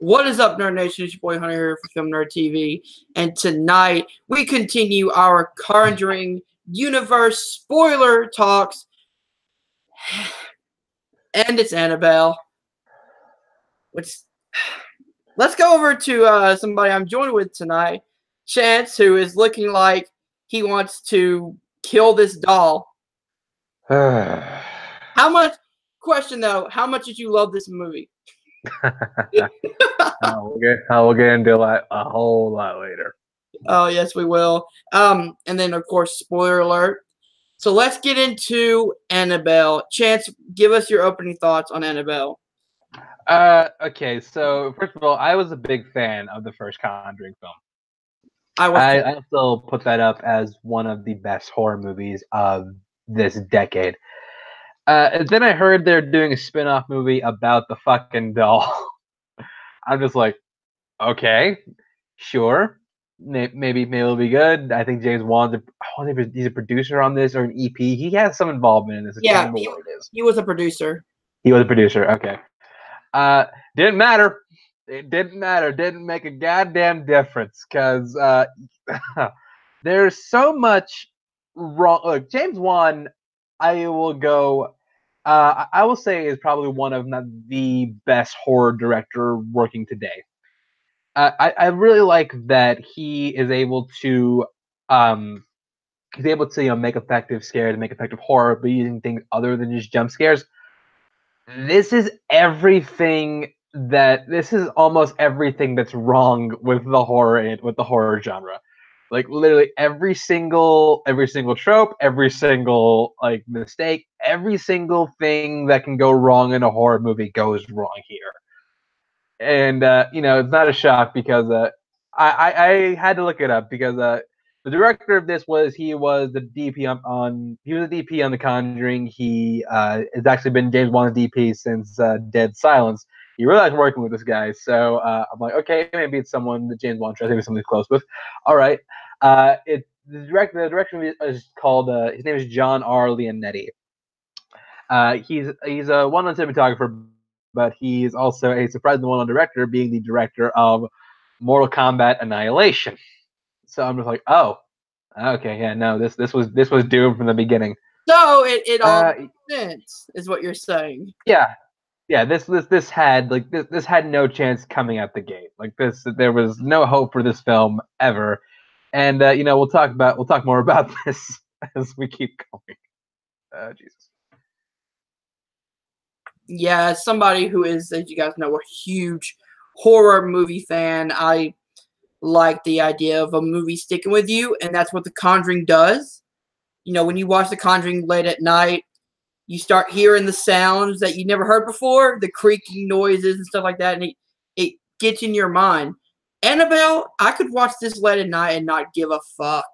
What is up, Nerd Nation? It's your boy Hunter here for Film Nerd TV, and tonight we continue our Conjuring universe spoiler talks, and it's Annabelle. Let's go over to somebody I'm joined with tonight, Chance, who is looking like he wants to kill this doll. How much did you love this movie? We'll get into that a whole lot later. Oh, yes, we will. And then, of course, spoiler alert. So let's get into Annabelle. Chance, give us your opening thoughts on Annabelle. Okay, so first of all, I was a big fan of the first Conjuring film. I still put that up as one of the best horror movies of this decade. And then I heard they're doing a spin-off movie about the fucking doll. I'm just like, okay, sure, maybe it'll be good. I think James Wan's he's a producer on this or an EP. He has some involvement in this. Yeah, he was a producer. He was a producer. Okay. Didn't matter. It didn't matter. Didn't make a goddamn difference because there's so much wrong. Look, James Wan, I will go. I will say is probably one of the best horror director working today. I really like that he is able to make effective scares, make effective horror, but using things other than just jump scares. This is almost everything that's wrong with the horror genre. Like literally every single trope, every single like mistake, every single thing that can go wrong in a horror movie goes wrong here. And it's not a shock because I had to look it up because the director of this was the DP on The Conjuring. He has actually been James Wan's DP since Dead Silence. He really likes working with this guy, so I'm like, okay, maybe it's someone that James Wan trusts, maybe somebody close with. All right, the director is called his name is John R. Leonetti. He's a well-known cinematographer, but he's also a surprisingly well-known director, being the director of Mortal Kombat Annihilation. So I'm just like, oh, okay, yeah, no, this was doomed from the beginning. So it all makes sense, is what you're saying. Yeah. This had no chance coming out the gate. Like there was no hope for this film ever. And we'll talk more about this as we keep going. Jesus. Yeah, as somebody who is, as you guys know, a huge horror movie fan, I like the idea of a movie sticking with you, and that's what The Conjuring does. When you watch The Conjuring late at night, you start hearing the sounds that you never heard before, the creaking noises and stuff like that, and it gets in your mind. Annabelle, I could watch this late at night and not give a fuck.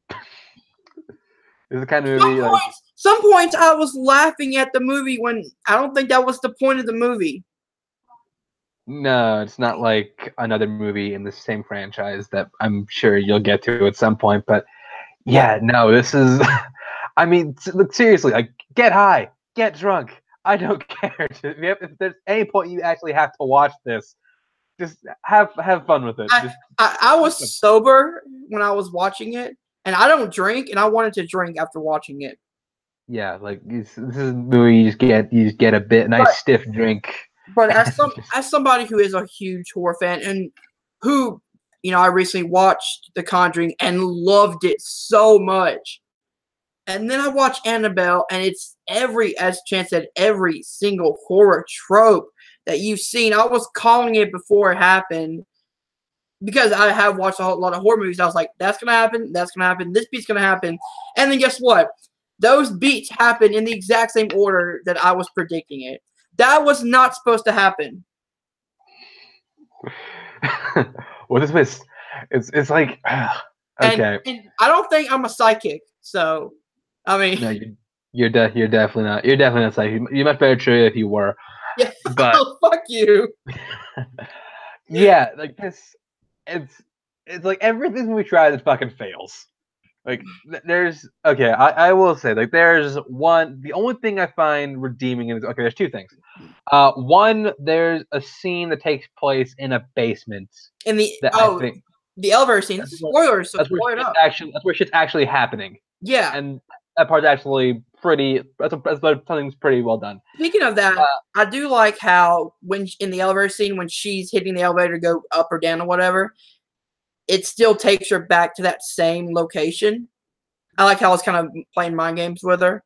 It's the kind of movie some points I was laughing at the movie when I don't think that was the point of the movie. No, it's not like another movie in the same franchise that I'm sure you'll get to at some point. But yeah, no, this is. I mean, look, seriously, like, get high, get drunk. I don't care. If there's any point you actually have to watch this, just have fun with it. I was sober when I was watching it, and I don't drink, and I wanted to drink after watching it. Yeah, like this is a movie you just get a bit nice stiff drink. But as somebody who is a huge horror fan and who, I recently watched The Conjuring and loved it so much. And then I watched Annabelle, and it's as Chance said, every single horror trope that you've seen. I was calling it before it happened because I have watched a whole lot of horror movies. I was like, that's going to happen, that's going to happen, this beat's going to happen. And then guess what? Those beats happen in the exact same order that I was predicting it. That was not supposed to happen. Well, this was, it's like, okay. And I don't think I'm a psychic, so, I mean. No, you're definitely not. You're definitely not psychic. You're much better true if you were. Yeah, but oh, fuck you. Yeah, like this, it's like everything we try that fucking fails. Like, there's okay. I will say, like, there's one. The only thing I find redeeming is okay. There's two things. One, there's a scene that takes place in a basement In the that I think the elevator scene. This is spoilers, so that's where spoil it shit's up. shit's actually happening. Yeah. And that part's actually pretty. That's something's pretty well done. Speaking of that, I do like how when in the elevator scene when she's hitting the elevator to go up or down or whatever, it still takes her back to that same location. I like how it's kind of playing mind games with her.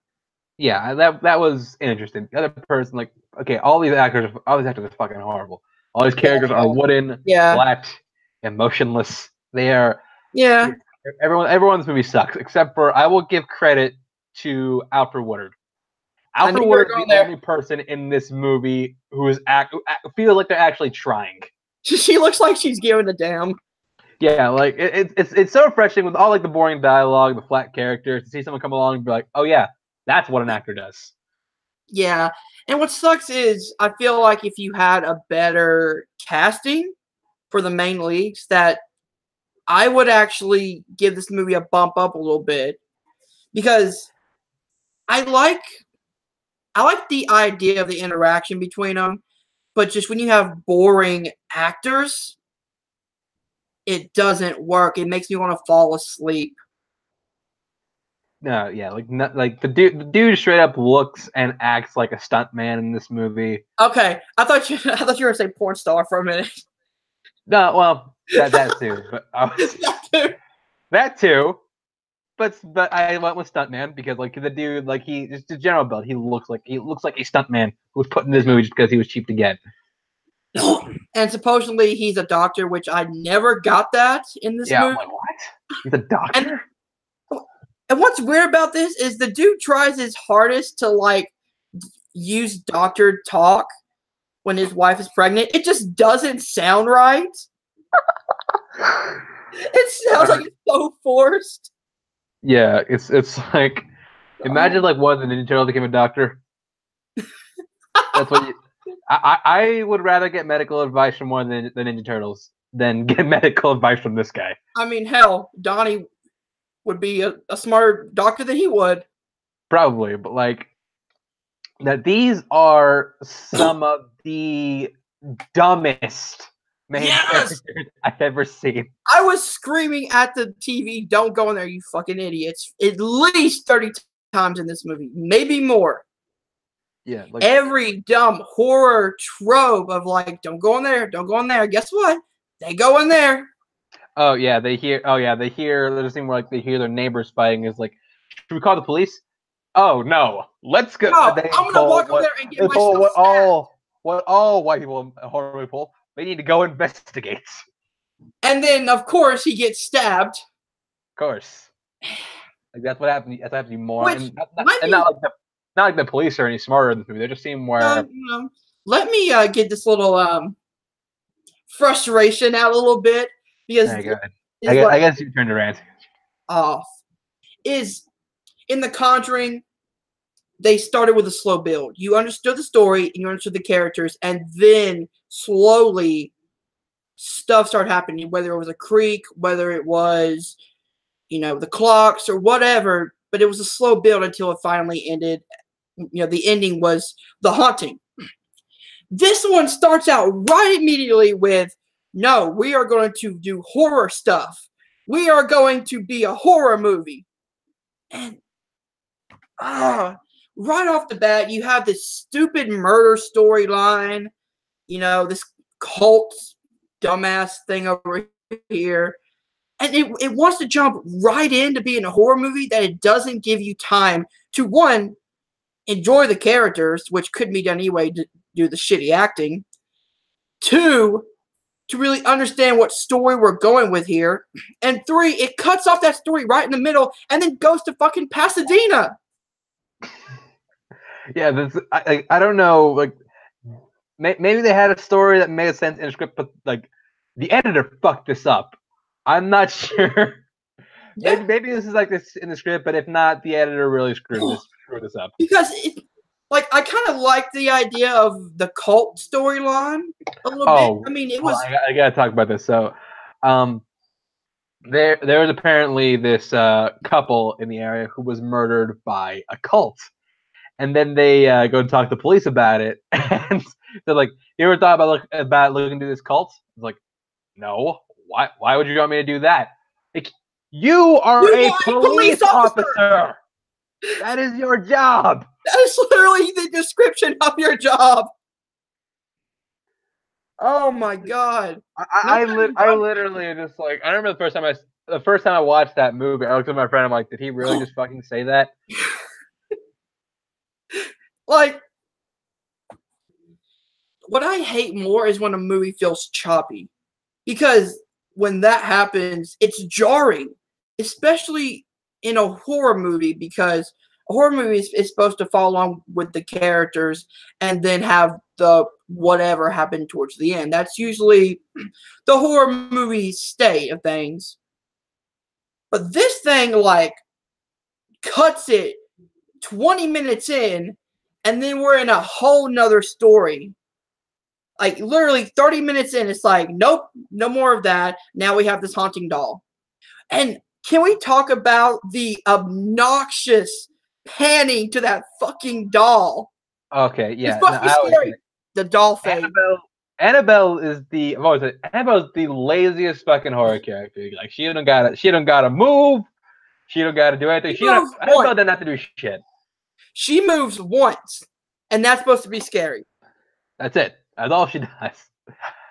Yeah, that was interesting. The other person, like, okay, all these actors are fucking horrible. All these characters are wooden, flat, emotionless. They are. Yeah. Everyone's movie sucks, except for I will give credit to Alfred Woodard. Alfred Woodard is the only person in this movie who feels like they're actually trying. She looks like she's giving a damn. Yeah, like it's so refreshing with all like the boring dialogue, the flat characters, to see someone come along and be like, oh yeah, that's what an actor does. Yeah, and what sucks is I feel like if you had a better casting for the main leads, that I would actually give this movie a bump up a little bit because I like the idea of the interaction between them, but just when you have boring actors, it doesn't work. It makes me want to fall asleep. No, yeah, like the dude straight up looks and acts like a stuntman in this movie. Okay, I thought you were gonna say porn star for a minute. No, well, that too, but that too. But I went with stuntman because like the dude, like just the general build, he looks like a stuntman who was put in this movie just because he was cheap to get. And supposedly he's a doctor, which I never got that in this movie. I'm like, what? He's a doctor? And what's weird about this is the dude tries his hardest to like use doctor talk when his wife is pregnant. It just doesn't sound right. It sounds like it's so forced. Yeah, it's like imagine like one of the Ninja Turtles became a doctor. That's what I would rather get medical advice from one of the Ninja Turtles than get medical advice from this guy. I mean, hell, Donnie would be a smarter doctor than he would. Probably, but like that these are some of the dumbest main characters I've ever seen. I was screaming at the TV, don't go in there, you fucking idiots. At least 30 times in this movie, maybe more. Yeah, like every dumb horror trope of like, don't go in there, don't go in there. Guess what? They go in there. Oh yeah, they hear. There's a scene where like they hear their neighbors fighting. Is like, should we call the police? Oh no, let's go. No, I'm gonna walk over there and get myself what all white people in horror movie pull? They need to go investigate. And then of course he gets stabbed. Of course, like that's what happened. That's happening more. Which and not like the police are any smarter in this movie. They just seem where. Let me get this little frustration out a little bit because I guess you turned around. Off is in The Conjuring. They started with a slow build. You understood the story and you understood the characters, and then slowly stuff started happening. Whether it was a creek, whether it was the clocks or whatever, but it was a slow build until it finally ended. The ending was the haunting. This one starts out right immediately with, no, we are going to do horror stuff. We are going to be a horror movie. And right off the bat, you have this stupid murder storyline. This cult dumbass thing over here. And it wants to jump right into being a horror movie that it doesn't give you time to, one, enjoy the characters, which could be done anyway to do the shitty acting. Two, to really understand what story we're going with here. And three, it cuts off that story right in the middle and then goes to fucking Pasadena. Yeah, I don't know. Like, maybe they had a story that made sense in the script, but like the editor fucked this up. I'm not sure. Yeah. Maybe this is like this in the script, but if not, the editor really screwed this up. Because I kind of like the idea of the cult storyline a little bit. I mean, it was. I gotta talk about this. So, there was apparently this couple in the area who was murdered by a cult, and then they go and talk to the police about it, and they're like, "You ever thought about looking into this cult?" It's like, "No. Why would you want me to do that? Like, you are You a are a police police officer. officer. That is your job." That is literally the description of your job. Oh my god! I literally just like, I remember the first time I watched that movie, I looked at my friend. I'm like, did he really just fucking say that? Like, what I hate more is when a movie feels choppy, because when that happens, it's jarring, especially in a horror movie, because a horror movie is supposed to follow along with the characters and then have the whatever happen towards the end. That's usually the horror movie state of things. But this thing, like, cuts it 20 minutes in, and then we're in a whole nother story. Like, literally 30 minutes in, it's like, nope, no more of that. Now we have this haunting doll. And can we talk about the obnoxious panning to that fucking doll? Okay, It's yeah. supposed No, to be scary. The doll face. Annabelle is the what was it? Annabelle's the laziest fucking horror character. Like, she don't gotta move. She don't gotta do anything. She moves Annabelle once. doesn't have to do shit. She moves once, and that's supposed to be scary. That's it. That's all she does.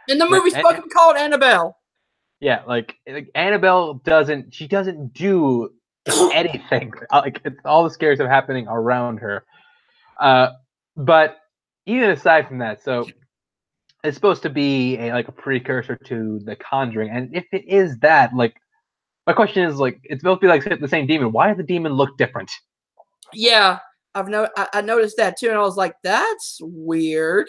And the Like, movie's fucking called Annabelle. yeah, like Annabelle doesn't do anything. Like, it's all the scary stuff happening around her. But even aside from that, so it's supposed to be like a precursor to The Conjuring, and if it is that, like, my question is, like, it's supposed to be like the same demon. Why does the demon look different? Yeah, I noticed that too, and I was like, that's weird.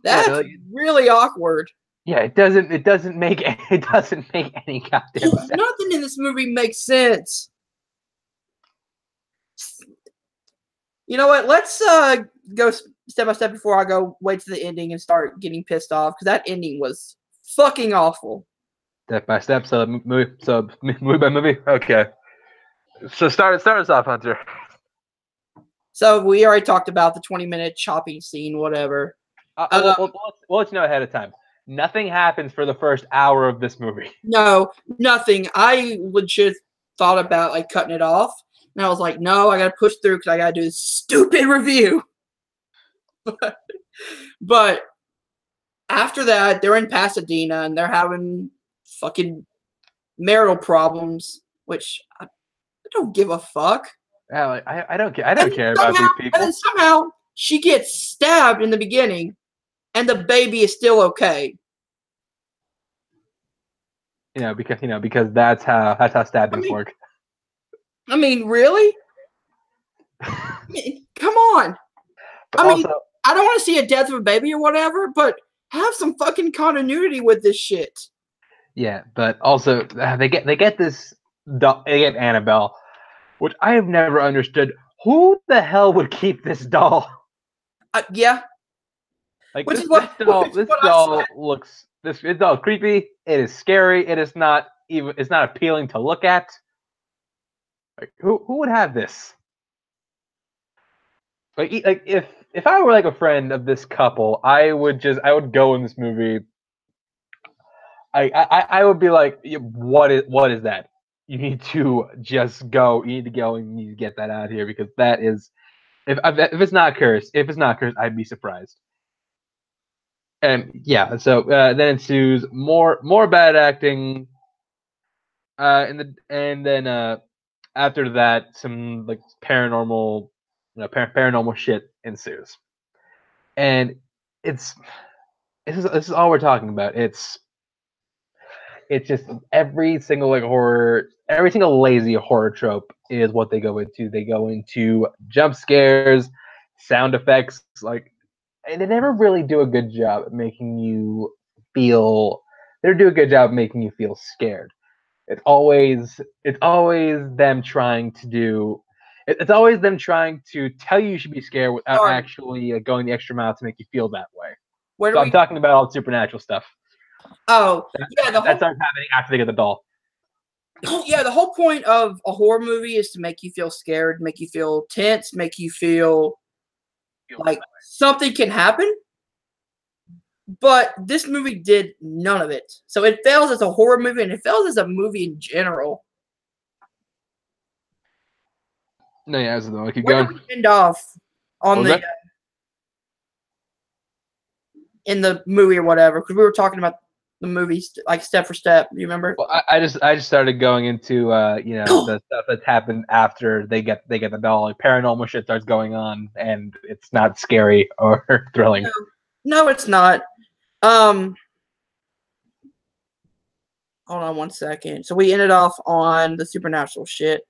That's really awkward. Yeah, it doesn't make any goddamn sense. Nothing in this movie makes sense. You know what? Let's go step by step before I go wait to the ending and start getting pissed off, because that ending was fucking awful. Step by step, so movie by movie. Okay. So start us off, Hunter. So we already talked about the 20-minute chopping scene, whatever. We'll let you know ahead of time. Nothing happens for the first hour of this movie. No, nothing. I legit thought about like cutting it off, and I was like, no, I gotta push through because I gotta do this stupid review. But after that, they're in Pasadena and they're having fucking marital problems, which I don't give a fuck. Yeah, like, I don't care about these people. And then somehow she gets stabbed in the beginning, and the baby is still okay. Because that's how stabbings work. I mean, really? I mean, come on. I mean, I don't want to see a death of a baby or whatever, but have some fucking continuity with this shit. Yeah, but also they get this doll, they get Annabelle, which I have never understood. Who the hell would keep this doll? Yeah. Like, this doll looks creepy. It is scary. It's not appealing to look at. Like, who would have this? Like if I were like a friend of this couple, I would go in this movie. I would be like, what is that? You need to just go. You need to go and you need to get that out of here, because that is, if it's not cursed, I'd be surprised. And yeah, so then ensues more bad acting. And then after that, some like paranormal shit ensues, and this is all we're talking about. It's just every single lazy horror trope is what they go into. They go into jump scares, sound effects, like, and they never really do a good job at making you feel. They do a good job of making you feel scared. It's always them trying to do. It's always them trying to tell you should be scared without actually going the extra mile to make you feel that way. So I'm talking about all the supernatural stuff. Oh, yeah, That starts happening after they get the doll. yeah, the whole point of a horror movie is to make you feel scared, make you feel tense, make you feel like something can happen. But this movie did none of it. So it fails as a horror movie, and it fails as a movie in general. No, yeah, so keep Where going. did we end off on What was the that? in the movie or whatever? Because we were talking about the movies like step for step. You remember? Well, I just started going into you know, the stuff that's happened after they get the doll. Like paranormal shit starts going on, and it's not scary or thrilling. No, it's not. Hold on one second. So we ended off on the supernatural shit.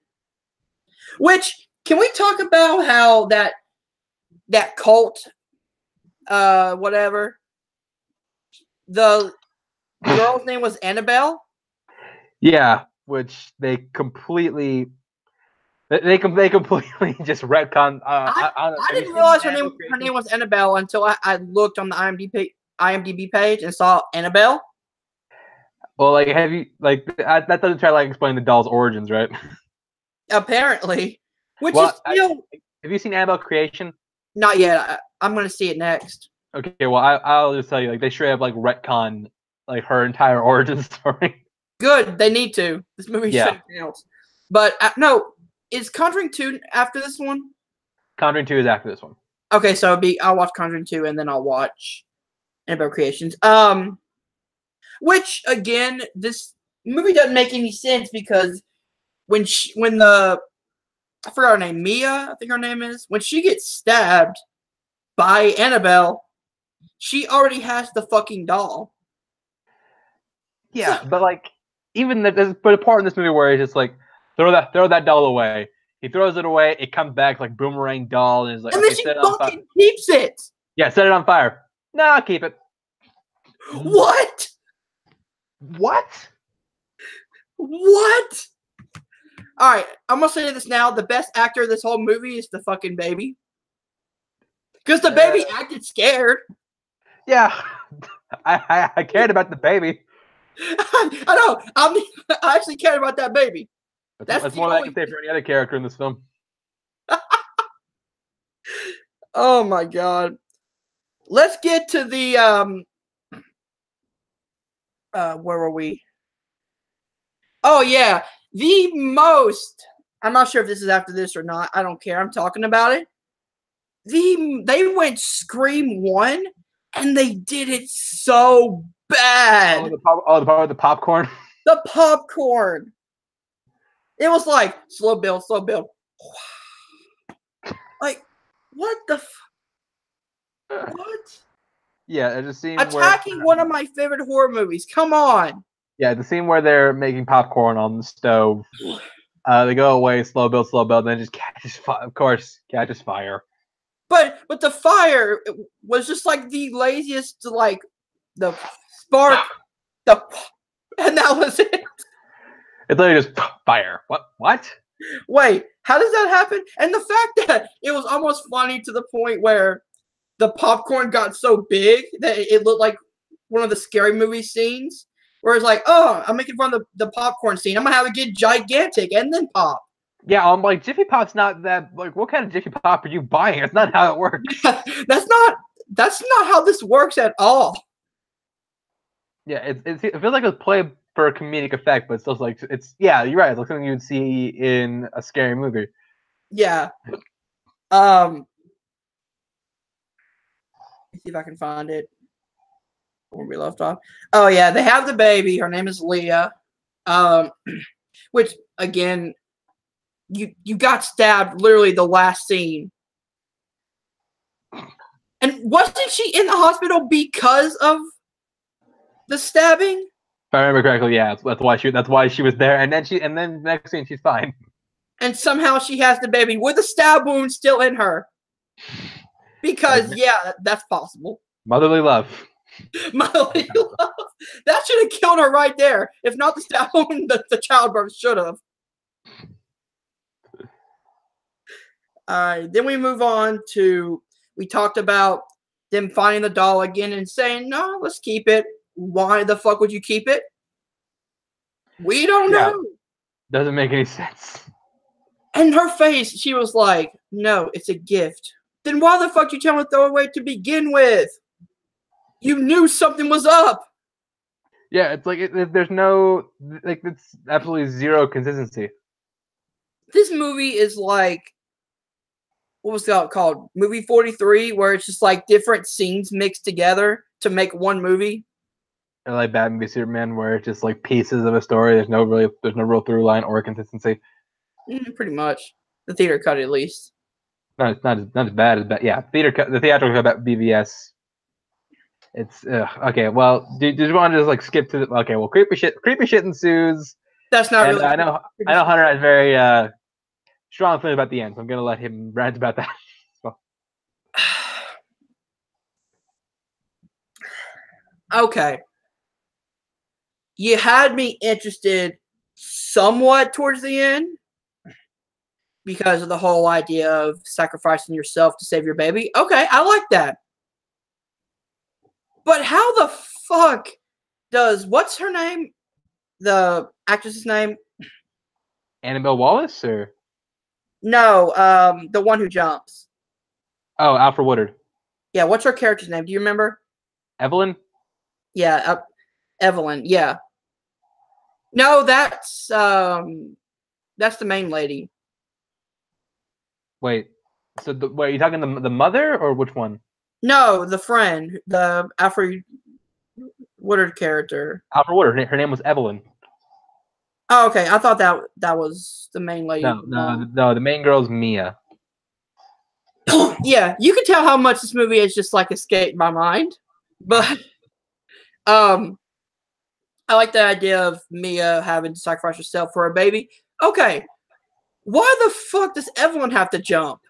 Which can we talk about how that cult, whatever. The girl's name was Annabelle. Yeah, which they completely just retcon. I didn't realize her name was Annabelle until I looked on the IMDb page and saw Annabelle. Well, like, have you that doesn't try to like explain the doll's origins, right? Apparently, which Well, is still have you seen Annabelle Creation? not yet. I'm gonna see it next. Okay, well, I'll just tell you, like, they straight up like retcon like her entire origin story. Good, they need to. This movie shouldn't count. But no, is Conjuring 2 after this one? Conjuring 2 is after this one. Okay, so I'll watch Conjuring 2 and then I'll watch Annabelle Creations. Which again, this movie doesn't make any sense because when I forgot her name, Mia, I think her name is, when she gets stabbed by Annabelle, she already has the fucking doll. Yeah, but like even there's a part in this movie where he's just like throw that doll away. He throws it away. It comes back like boomerang doll, and is like, and okay, then she set it on fire. fucking keeps it. Yeah, set it on fire. No, I'll keep it. What? What? What? All right, I'm gonna say this now. The best actor of this whole movie is the fucking baby, because the baby acted scared. Yeah, I cared about the baby. I know. I actually cared about that baby. That's more than I can say for any other character in this film. Oh my god. Let's get to the where were we? Oh yeah. I'm not sure if this is after this or not. I don't care. I'm talking about it. They went Scream 1 and they did it so bad. The part with the popcorn. The popcorn. It was like slow build. Like, what the what? Yeah, it's a scene attacking one of my favorite horror movies. Come on. Yeah, the scene where they're making popcorn on the stove. They go away, slow build, and then just catches fire. But the fire was just like the laziest, like the spark, and that was it. It's literally just fire. What? Wait, how does that happen? And the fact that it was almost funny to the point where the popcorn got so big that it looked like one of the scary movie scenes. Where it's like, oh, I'm making fun of the popcorn scene. I'm gonna have it get gigantic and then pop. Yeah, I'm like, Jiffy Pop's not that. Like, what kind of Jiffy Pop are you buying? It's not how it works. That's not how this works at all. Yeah, it feels like it's played for a comedic effect, but it's still like yeah, you're right. It's like something you would see in a scary movie. Yeah. Let's see if I can find it. Where we left off. Oh yeah, they have the baby. Her name is Leah. Which again, you got stabbed literally the last scene. And wasn't she in the hospital because of the stabbing? If I remember correctly, yeah, that's why she was there, and then next scene she's fine. And somehow she has the baby with a stab wound still in her. Because yeah, that's possible. Motherly love. Motherly love. That should have killed her right there. If not the stab wound, the childbirth should have. Alright, then we move on to, we talked about them finding the doll again and saying, no, let's keep it. why the fuck would you keep it? We don't know. Doesn't make any sense. And her face, she was like, no, it's a gift. Then why the fuck you tell her to throw it away to begin with? You knew something was up. Yeah, it's like there's no like it's absolutely zero consistency. This movie is like, what was that called? Movie 43, where it's just like different scenes mixed together to make one movie. Or like Batman v Superman, where it's just like pieces of a story. There's no real through line or consistency. Pretty much. The theater cut, at least. No, it's not as bad as yeah. The theatrical cut about BVS. It's okay. Well, do you want to just like skip to the okay? Well, creepy shit ensues. That's not and really. I know Hunter has very strong feelings about the end, so I'm gonna let him rant about that. So. Okay. You had me interested somewhat towards the end because of the whole idea of sacrificing yourself to save your baby. Okay, I like that. But how the fuck does, what's her name? The actress's name? Annabelle Wallace, or no, the one who jumps. Oh, Alfred Woodard. Yeah, what's her character's name? Do you remember? Evelyn. Yeah, Evelyn. Yeah. No, that's the main lady. Wait, so wait, are you talking the mother or which one? No, the friend, the Alfred Woodard character. Alfred Woodard. Her name was Evelyn. Oh, okay. I thought that was the main lady. No. The main girl's Mia. Yeah, you can tell how much this movie has just like escaped my mind, but I like the idea of Mia having to sacrifice herself for a baby. Okay, why the fuck does Evelyn have to jump?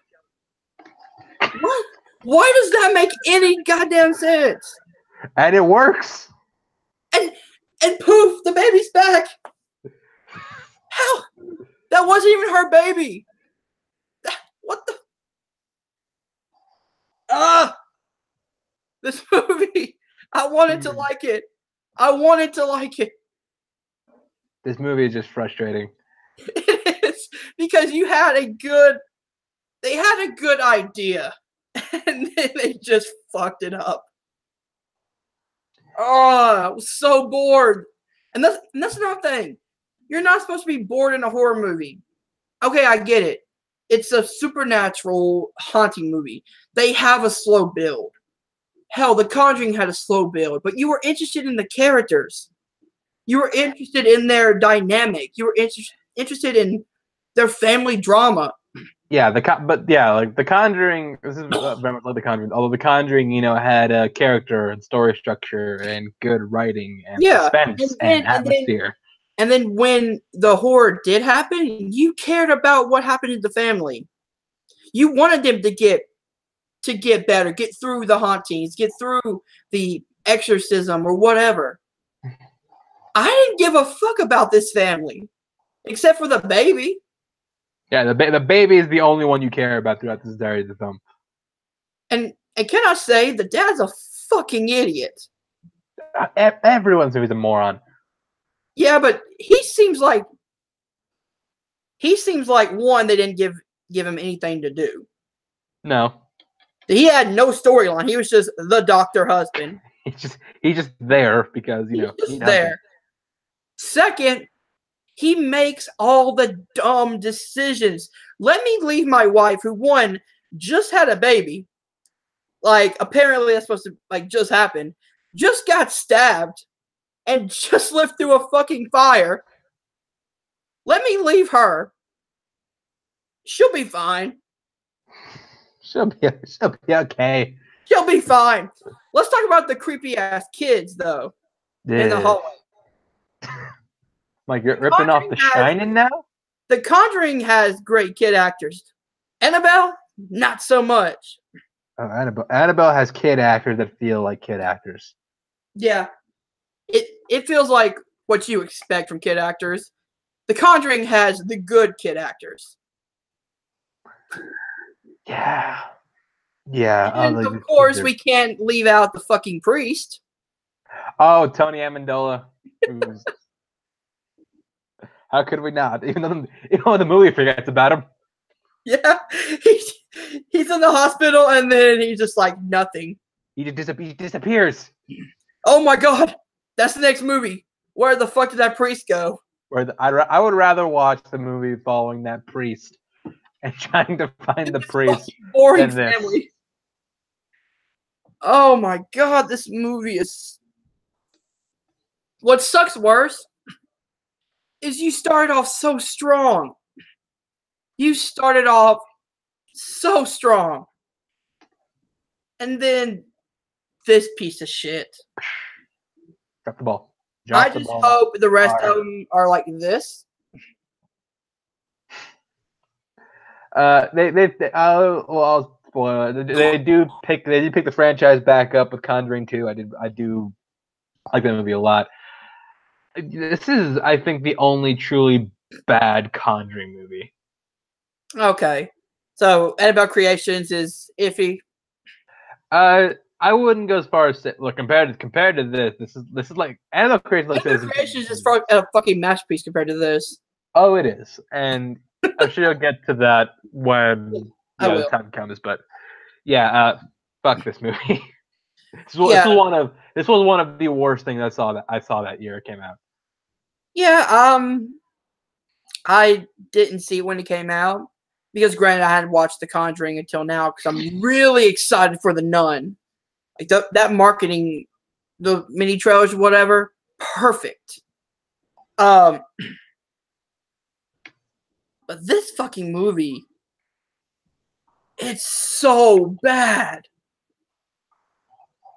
What? Why does that make any goddamn sense? And it works. And poof, the baby's back. How? That wasn't even her baby. What the? This movie. I wanted to like it. I wanted to like it. This movie is just frustrating. It is because they had a good idea, and then they just fucked it up. Oh, I was so bored. And that's another thing. You're not supposed to be bored in a horror movie. Okay, I get it. It's a supernatural haunting movie. They have a slow build. Hell, The Conjuring had a slow build, but you were interested in the characters. You were interested in their dynamic. You were interested in their family drama. Yeah, like The Conjuring. This is like The Conjuring. Although The Conjuring, had a character and story structure and good writing and suspense and atmosphere. And then when the horror did happen, you cared about what happened to the family. You wanted them to get better, get through the hauntings, get through the exorcism or whatever. I didn't give a fuck about this family, except for the baby. Yeah, the baby is the only one you care about throughout this entire film. And can I say, the dad's a fucking idiot. Everyone's a moron. Yeah, but he seems like one, they didn't give him anything to do. No. He had no storyline. He was just the doctor husband. He's just there because he's there. Second, he makes all the dumb decisions. Let me leave my wife, who one just had a baby. Like, apparently that's supposed to just happen. Just got stabbed and just lived through a fucking fire. Let me leave her. She'll be fine. She'll be okay. She'll be fine. Let's talk about the creepy ass kids though. Yeah. In the hallway. Like, you're ripping off The Shining now? The Conjuring has great kid actors. Annabelle, not so much. Annabelle has kid actors that feel like kid actors. Yeah. It feels like what you expect from kid actors. The Conjuring has the good kid actors. Yeah. Yeah. And of course, we can't leave out the fucking priest. Oh, Tony Amendola. How could we not? Even though the movie forgets about him. Yeah, he's in the hospital, and then he's just like nothing. He disappears. Oh my god, that's the next movie. Where the fuck did that priest go? I would rather watch the movie following that priest and trying to find the priest boring than this. family. Oh my god, this movie is. What sucks worse is you started off so strong. You started off so strong. And then this piece of shit. Drop the ball. I just hope the rest of them are like this. I'll spoil it. They do pick the franchise back up with Conjuring 2. I do like that movie a lot. This is, I think, the only truly bad Conjuring movie. Okay. So Annabelle Creations is iffy. I wouldn't go as far as look compared to this is like Annabelle Creations. Annabelle Creations is a fucking masterpiece compared to this. Oh, it is, and I'm sure you'll get to that when the time comes. But yeah, fuck this movie. This was one of the worst things I saw that year it came out. Yeah, I didn't see it when it came out because, granted, I hadn't watched The Conjuring until now because I'm really excited for The Nun. Like that marketing, the mini trailers or whatever, perfect. But this fucking movie, it's so bad.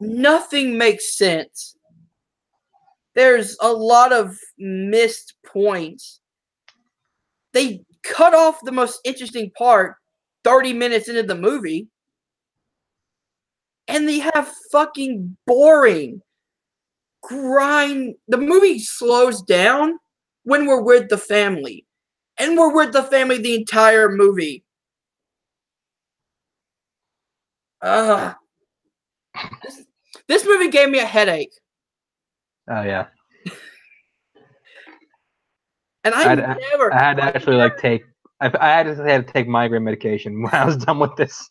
Nothing makes sense. There's a lot of missed points. They cut off the most interesting part 30 minutes into the movie. And they have fucking boring grind. The movie slows down when we're with the family. And we're with the family the entire movie. This movie gave me a headache. Oh yeah. And I had to actually I had to take migraine medication when I was done with this.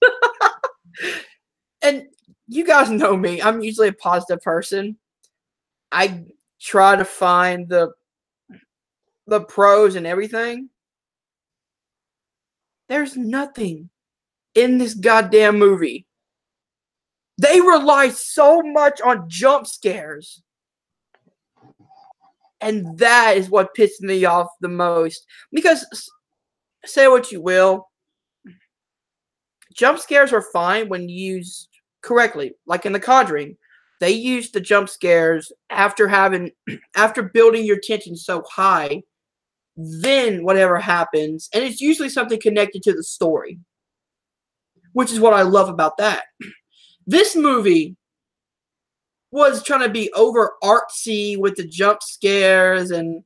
And you guys know me. I'm usually a positive person. I try to find the pros and everything. There's nothing in this goddamn movie. They rely so much on jump scares. And that is what pissed me off the most. Because, say what you will, jump scares are fine when used correctly. Like in The Conjuring, they used the jump scares after building your tension so high, then whatever happens, and it's usually something connected to the story, which is what I love about that. This movie was trying to be over artsy with the jump scares and,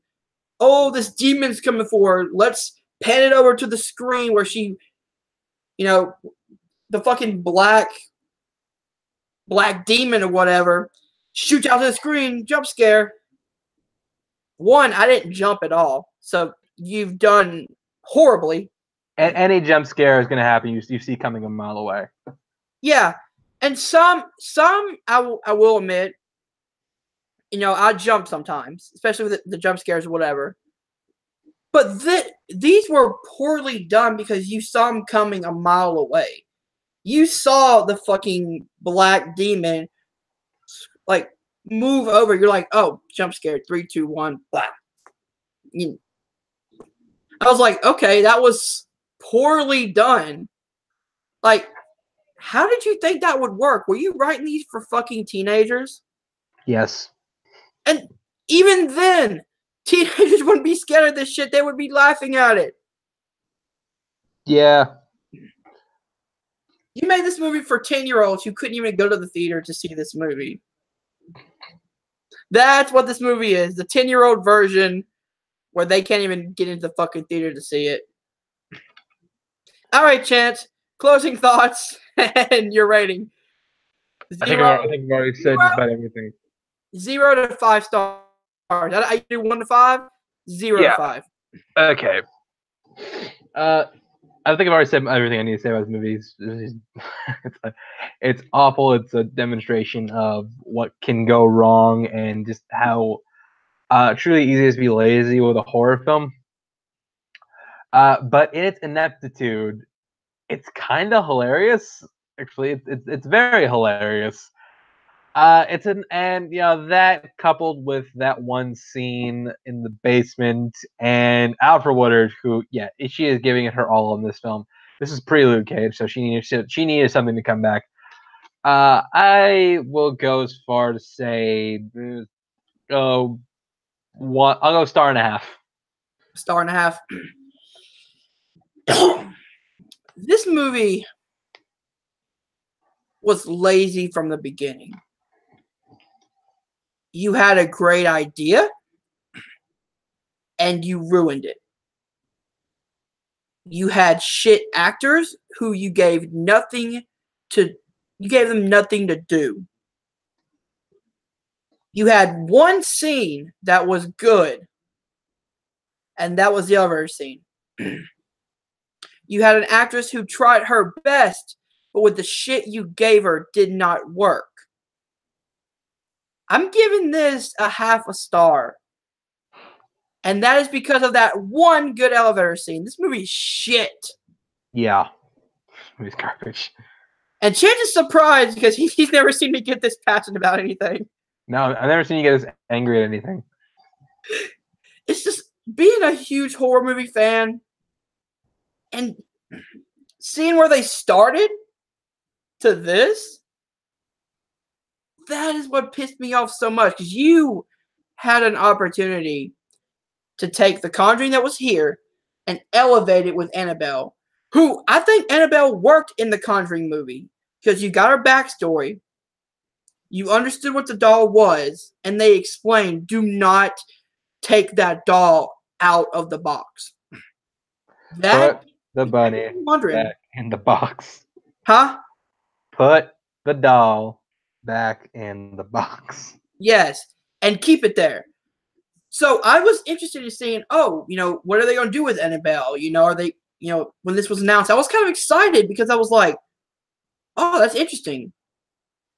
oh, this demon's coming forward. Let's pan it over to the screen where she, the fucking black demon or whatever shoots out to the screen, jump scare. One, I didn't jump at all, so you've done horribly. And any jump scare is going to happen. You see coming a mile away. Yeah. And some I will admit, I jump sometimes, especially with the jump scares or whatever. But these were poorly done because you saw them coming a mile away. You saw the fucking black demon, like, move over. You're like, oh, jump scare, 3, 2, 1, blah. I was like, okay, that was poorly done. Like, how did you think that would work? Were you writing these for fucking teenagers? Yes. And even then, teenagers wouldn't be scared of this shit. They would be laughing at it. Yeah. You made this movie for 10-year-olds who couldn't even go to the theater to see this movie. That's what this movie is. The 10-year-old version where they can't even get into the fucking theater to see it. All right, Chance. Closing thoughts and your rating. I think I've already said just about everything. 0 to 5 stars. I do 1 to 5, 0 to 5. Okay. I think I've already said everything I need to say about this movie. It's awful. It's a demonstration of what can go wrong and just how truly easy it is to be lazy with a horror film. But in its ineptitude, it's kind of hilarious. Actually, it's very hilarious. That coupled with that one scene in the basement and Alfred Woodard, who she is giving it her all in this film. This is pre-Luke Cage, so she needed something to come back. I will go as far to say, I'll go star and a half. Star and a half. This movie was lazy from the beginning. You had a great idea, and you ruined it. You had shit actors who you gave them nothing to do. You had one scene that was good, and that was the elevator scene. You had an actress who tried her best, but with the shit you gave her did not work. I'm giving this a half a star. And that is because of that one good elevator scene. This movie's shit. Yeah. It's garbage. And Chance is surprised because he's never seen me get this passionate about anything. No, I've never seen you get this angry at anything. It's just being a huge horror movie fan and seeing where they started to this, that is what pissed me off so much. Because you had an opportunity to take the Conjuring that was here and elevate it with Annabelle, who I think Annabelle worked in the Conjuring movie because you got her backstory, you understood what the doll was, and they explained, do not take that doll out of the box. Put the bunny back in the box. Huh? Put the doll back in the box. Yes, and keep it there. So I was interested in seeing, what are they going to do with Annabelle? Are they, when this was announced, I was kind of excited because I was like, oh, that's interesting.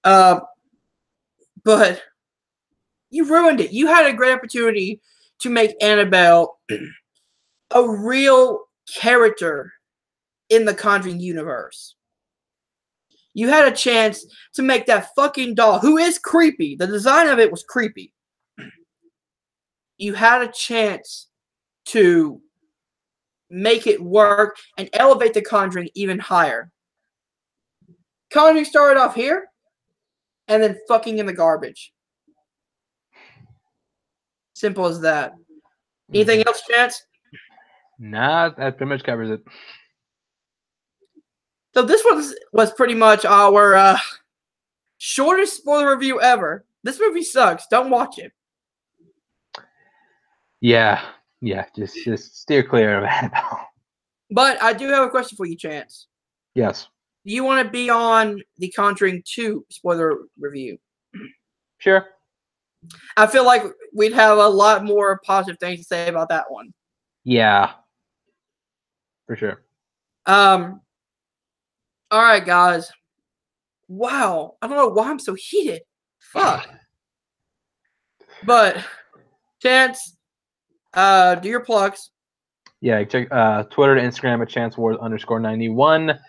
But you ruined it. You had a great opportunity to make Annabelle a real character in the Conjuring universe. You had a chance to make that fucking doll, who is creepy. The design of it was creepy. You had a chance to make it work and elevate the Conjuring even higher. Conjuring started off here and then fucking in the garbage. Simple as that. Anything else, Chance? Nah, that pretty much covers it. So this was pretty much our shortest spoiler review ever. This movie sucks. Don't watch it. Yeah, just steer clear of Annabelle. But I do have a question for you, Chance. Yes. Do you want to be on the Conjuring 2 spoiler review? Sure. I feel like we'd have a lot more positive things to say about that one. Yeah. For sure. All right, guys. Wow. I don't know why I'm so heated. Fuck. But, Chance, do your plugs. Yeah, check Twitter and Instagram at ChanceWars_91.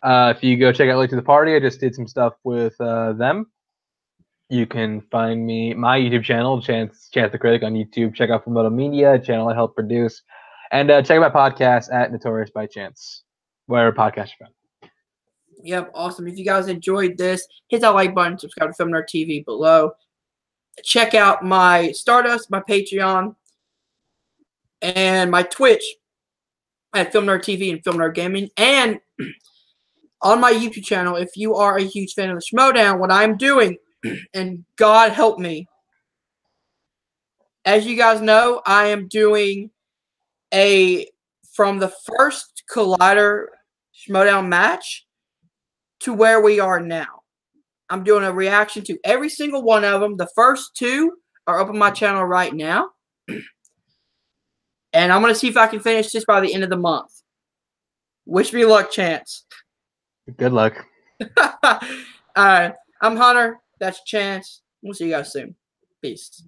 If you go check out Late to the Party, I just did some stuff with them. You can find my YouTube channel, Chance the Critic on YouTube. Check out Promoto Media, a channel I help produce. And check out my podcast at Notorious by Chance, wherever podcasts are found. Yep, awesome. If you guys enjoyed this, hit that like button, subscribe to Film Nerd TV below. Check out my Stardust, my Patreon, and my Twitch at Film Nerd TV and Film Nerd Gaming. And on my YouTube channel, if you are a huge fan of the Schmodown, what I'm doing, and God help me, as you guys know, I am doing from the first Collider Schmodown match to where we are now. I'm doing a reaction to every single one of them. The first 2 are up on my channel right now. And I'm going to see if I can finish this by the end of the month. Wish me luck, Chance. Good luck. All right. I'm Hunter. That's Chance. We'll see you guys soon. Peace.